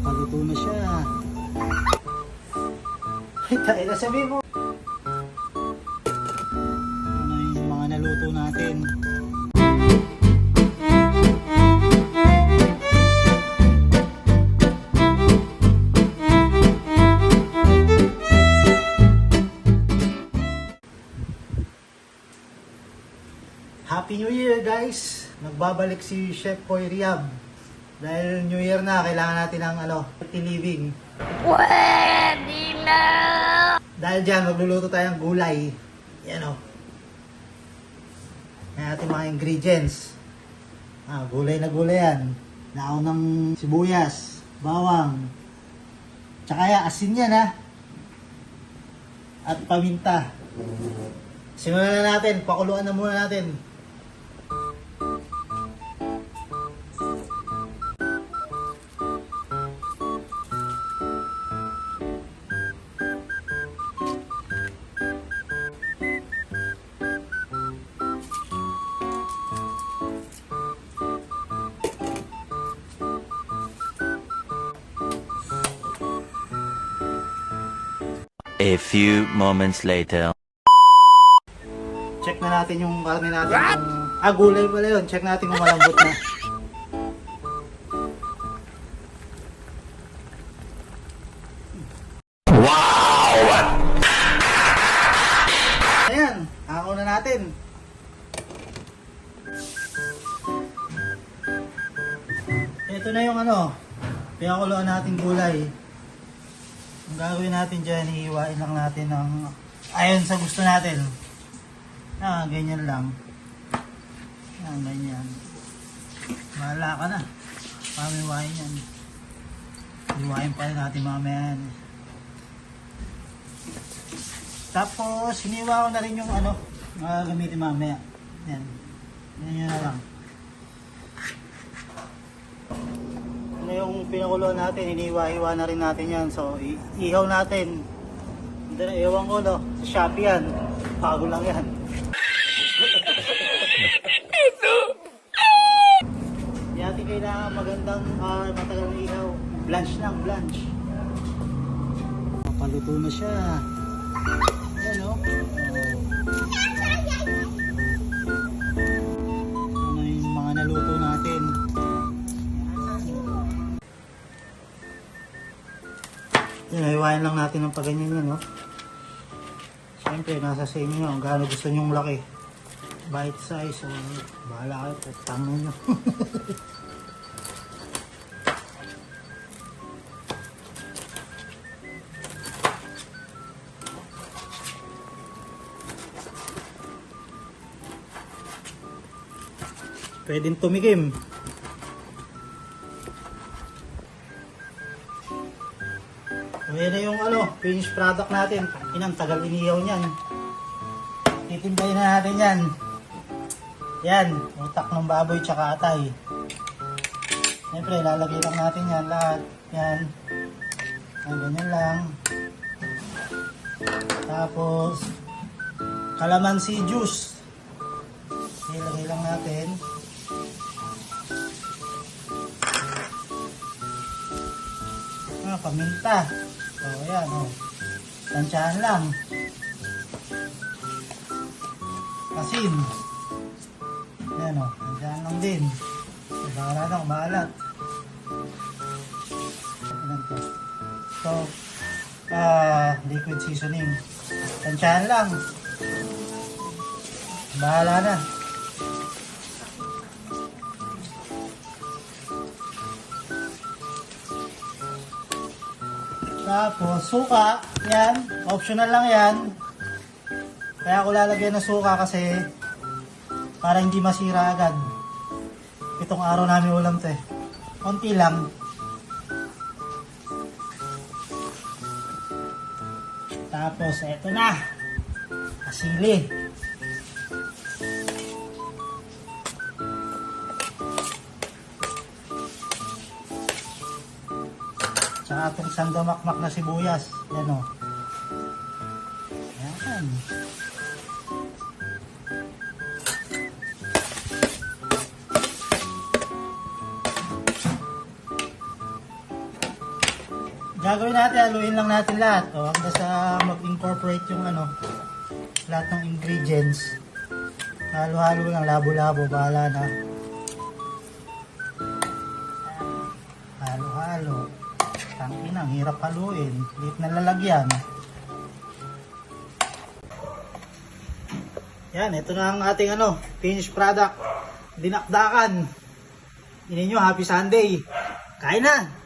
Paluto na siya. Ay, tayo na sabi mo. Ano yung mga naluto natin? Happy New Year guys! Nagbabalik si Chef Koy Riab. Dahil New Year na, kailangan natin ng healthy living. Pwede na! Dahil dyan, magluluto tayong gulay. Yan o. Yan ating mga ingredients. Gulay na gulay yan. Daon ng sibuyas, bawang. Tsaka yan, asin yan ha. At paminta. Simulan na natin, pakuluan na muna natin. A few moments later. Check na natin yung karne natin. Gulay pala yun. Check natin kung malambot na. Wow! Ayan, ako na natin. Ito na yung pinakuluan nating gulay. Ang gagawin natin dyan, iiwain lang natin ng ayon sa gusto natin. Ganyan lang. Ganyan. Mahala ka na. Pamiwain yan. Iwain pa rin natin mamaya yan. Tapos, hiniwa ko na rin yung gagamitin mamaya. Yan. Ganyan na lang. Yung pinakuluan natin, iniwa-iwa na rin natin yan. So, ihaw natin. Ewan ko, sa Shopee yan. Bago lang yan. Hindi natin kailangan magandang matagal na ihaw. Blanch lang, blanch. Paluto na siya. Yan o. Ano yung mga naluto natin? Hiwain lang natin ng paganyan yan, no? Siyempre, nasa sa inyo kung gaano gusto nyong laki. Bite size, o bahala kayo, tama nyo. Pwedeng tumikim. Ayan na yung finished product natin. Inang tagal inihaw niyan. Titimplayin na natin yan. Yan, utak ng baboy tsaka atay. Siyempre, lalagay lang natin yan lahat. Yan. Ganyan lang. Tapos, calamansi juice. Ilagay lang natin. Paminta. So, ayan, tansyahan lang. Asin. Ayan, tansyahan lang din. Bahala na, umalat. So, liquid seasoning. Tansyahan lang. Bahala na. Tapos, suka. Yan. Optional lang yan. Kaya ako lalagyan ng suka kasi para hindi masira agad. Itong araw namin ulam to eh. Konti lang. Tapos, eto na. Asili. Tsaka itong sandamakmak na sibuyas. Yan o. Yan. Gagawin natin, haluin lang natin lahat. O, hanggang sa mag-incorporate yung lahat ng ingredients. Halo-halo lang, labo-labo, bahala na. Halo-halo. Tangina, ang hirap haluin. Liit na lalagyan. Yan, ito na ang ating finished product. Dinakdakan. Ini nyo, happy Sunday. Kain na!